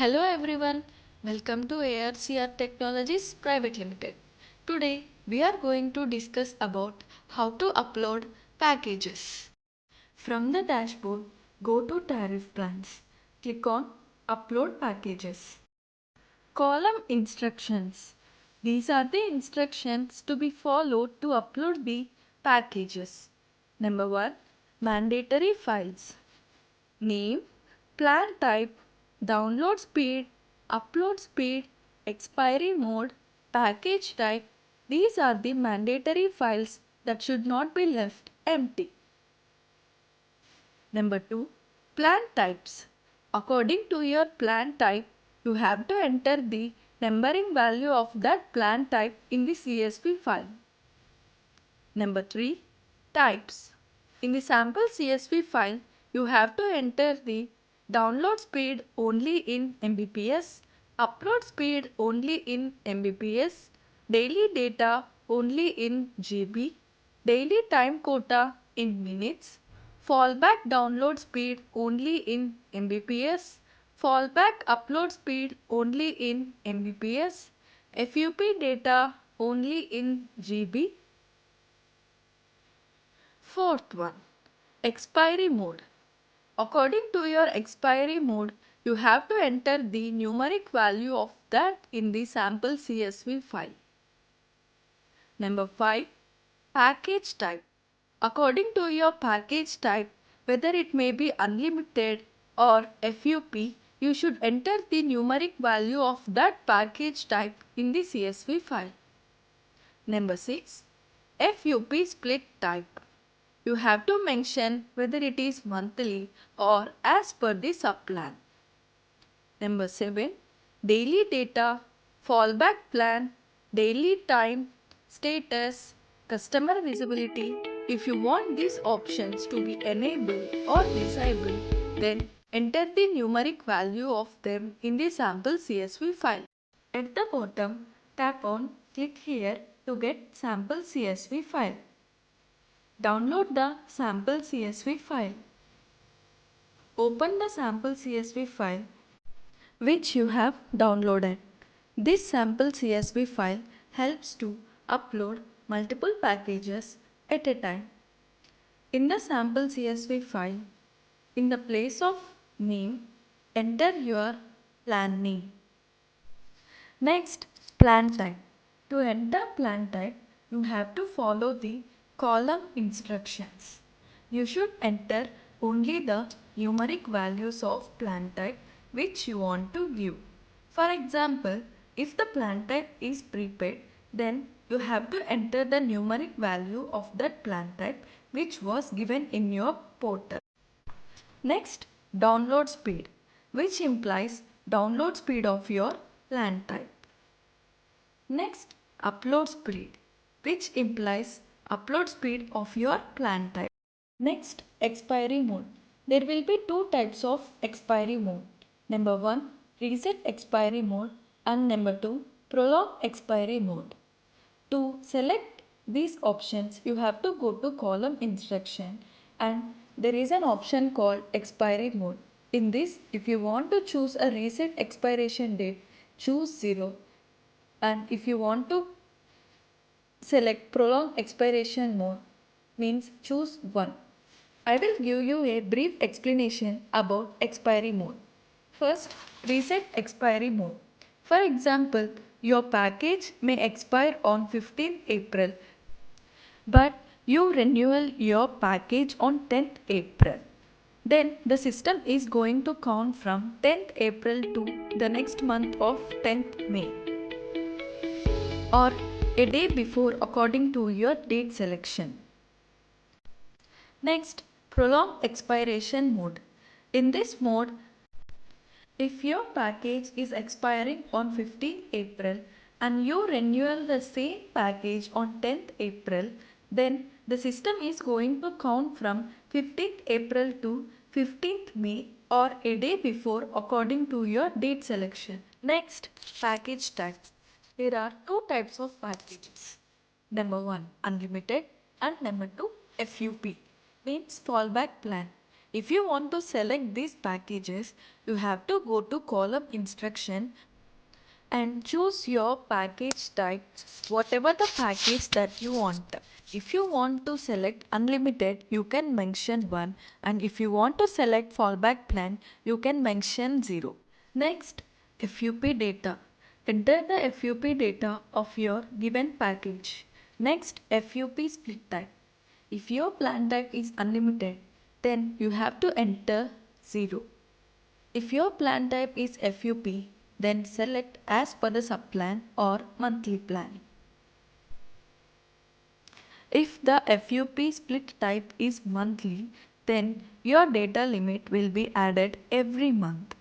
Hello everyone, welcome to ARCR Technologies Private Limited. Today we are going to discuss about how to upload packages. From the dashboard, go to Tariff Plans. Click on Upload Packages. Column Instructions. These are the instructions to be followed to upload the packages. Number 1. Mandatory files. Name, plan type, download speed, upload speed, expiry mode, package type. These are the mandatory files that should not be left empty. Number 2. Plan types. According to your plan type, you have to enter the numbering value of that plan type in the CSV file. Number 3. Types. In the sample CSV file, you have to enter the download speed only in Mbps, upload speed only in Mbps, daily data only in GB, daily time quota in minutes, fallback download speed only in Mbps, fallback upload speed only in Mbps, FUP data only in GB. Fourth one, expiry mode. According to your expiry mode, you have to enter the numeric value of that in the sample CSV file. Number 5. Package type. According to your package type, whether it may be unlimited or FUP, you should enter the numeric value of that package type in the CSV file. Number 6. FUP split type. You have to mention whether it is monthly or as per the subplan. Number 7. Daily data, fallback plan, daily time, status, customer visibility. If you want these options to be enabled or disabled, then enter the numeric value of them in the sample CSV file. At the bottom, tap on Click here to get sample CSV file. Download the sample CSV file. Open the sample CSV file which you have downloaded. This sample CSV file helps to upload multiple packages at a time. In the sample CSV file, in the place of name, enter your plan name. Next, plan type. To enter plan type, you have to follow the column instructions. You should enter only the numeric values of plan type which you want to view. For example, if the plan type is prepaid, then you have to enter the numeric value of that plan type which was given in your portal. Next, download speed, which implies download speed of your plan type. Next, upload speed, which implies upload speed of your plan type. Next, expiry mode. There will be two types of expiry mode. Number 1, reset expiry mode, and number 2, prolong expiry mode. To select these options, you have to go to column instruction and there is an option called expiry mode. In this, if you want to choose a reset expiration date, choose 0. And if you want to select prolong expiration mode, means choose 1. I will give you a brief explanation about expiry mode. First, reset expiry mode. For example, your package may expire on 15th April, but you renewal your package on 10th April. Then the system is going to count from 10th April to the next month of 10th May or a day before according to your date selection. Next, prolong expiration mode. In this mode, if your package is expiring on 15th April and you renewal the same package on 10th April, then the system is going to count from 15th April to 15th May or a day before according to your date selection. Next, package type. There are two types of packages. Number 1, unlimited, and number 2, FUP, means fallback plan. If you want to select these packages, you have to go to column instruction and choose your package type, whatever the package that you want. If you want to select unlimited, you can mention 1, and if you want to select fallback plan, you can mention 0. Next, FUP data. Enter the FUP data of your given package. Next, FUP split type. If your plan type is unlimited, then you have to enter 0. If your plan type is FUP, then select as per the subplan or monthly plan. If the FUP split type is monthly, then your data limit will be added every month.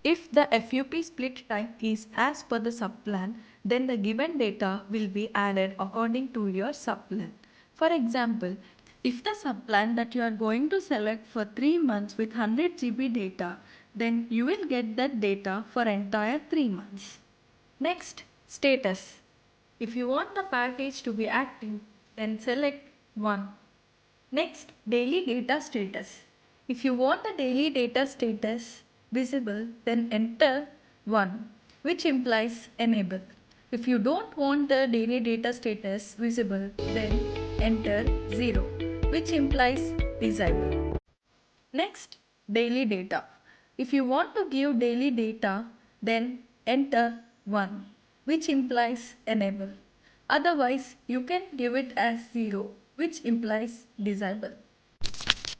If the FUP split type is as per the subplan, then the given data will be added according to your subplan. For example, if the subplan that you are going to select for 3 months with 100 GB data, then you will get that data for entire 3 months. Next, status. If you want the package to be active, then select 1. Next, daily data status. If you want the daily data status visible, then enter 1, which implies enable. If you don't want the daily data status visible, then enter 0, which implies disable. Next, daily data. If you want to give daily data, then enter 1, which implies enable. Otherwise, you can give it as 0, which implies disable.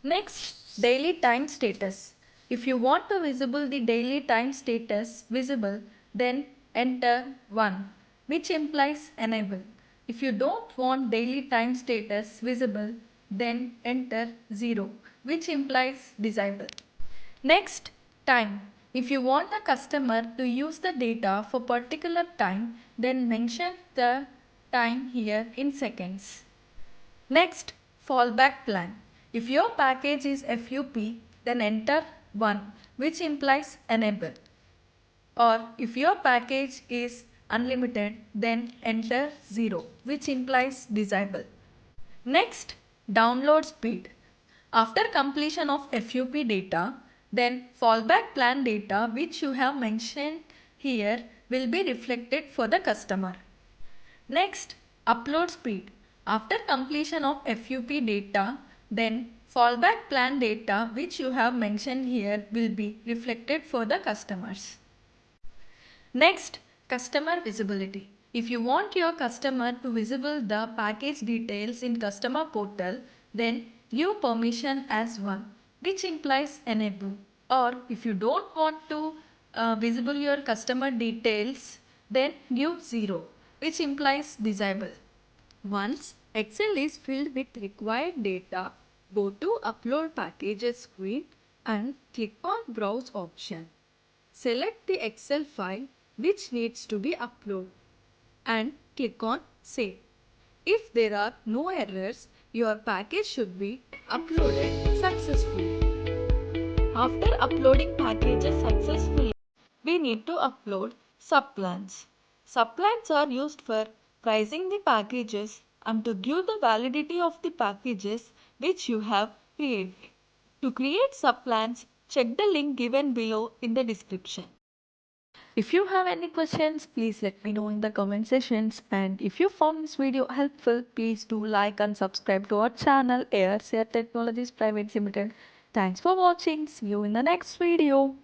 Next, daily time status. If you want to visible the daily time status visible, then enter 1, which implies enable. If you don't want daily time status visible, then enter 0, which implies disable. Next, time. If you want the customer to use the data for particular time, then mention the time here in seconds. Next, fallback plan. If your package is FUP, then enter 1, which implies enable. Or if your package is unlimited, then enter 0, which implies disable. Next, download speed. After completion of FUP data, then fallback plan data which you have mentioned here will be reflected for the customer. Next, upload speed. After completion of FUP data, then fallback plan data which you have mentioned here will be reflected for the customers. Next, customer visibility. If you want your customer to visible the package details in customer portal, then give permission as 1, which implies enable. Or if you don't want to visible your customer details, then give 0, which implies disable. Once Excel is filled with required data, go to Upload Packages screen and click on Browse option. Select the Excel file which needs to be uploaded and click on Save. If there are no errors, your package should be uploaded successfully. After uploading packages successfully, we need to upload subplans. Subplans are used for pricing the packages and to give the validity of the packages which you have created. To create subplans, check the link given below in the description. If you have any questions, please let me know in the comment sections. And if you found this video helpful, please do like and subscribe to our channel ARCR Technologies Private Limited. Thanks for watching. See you in the next video.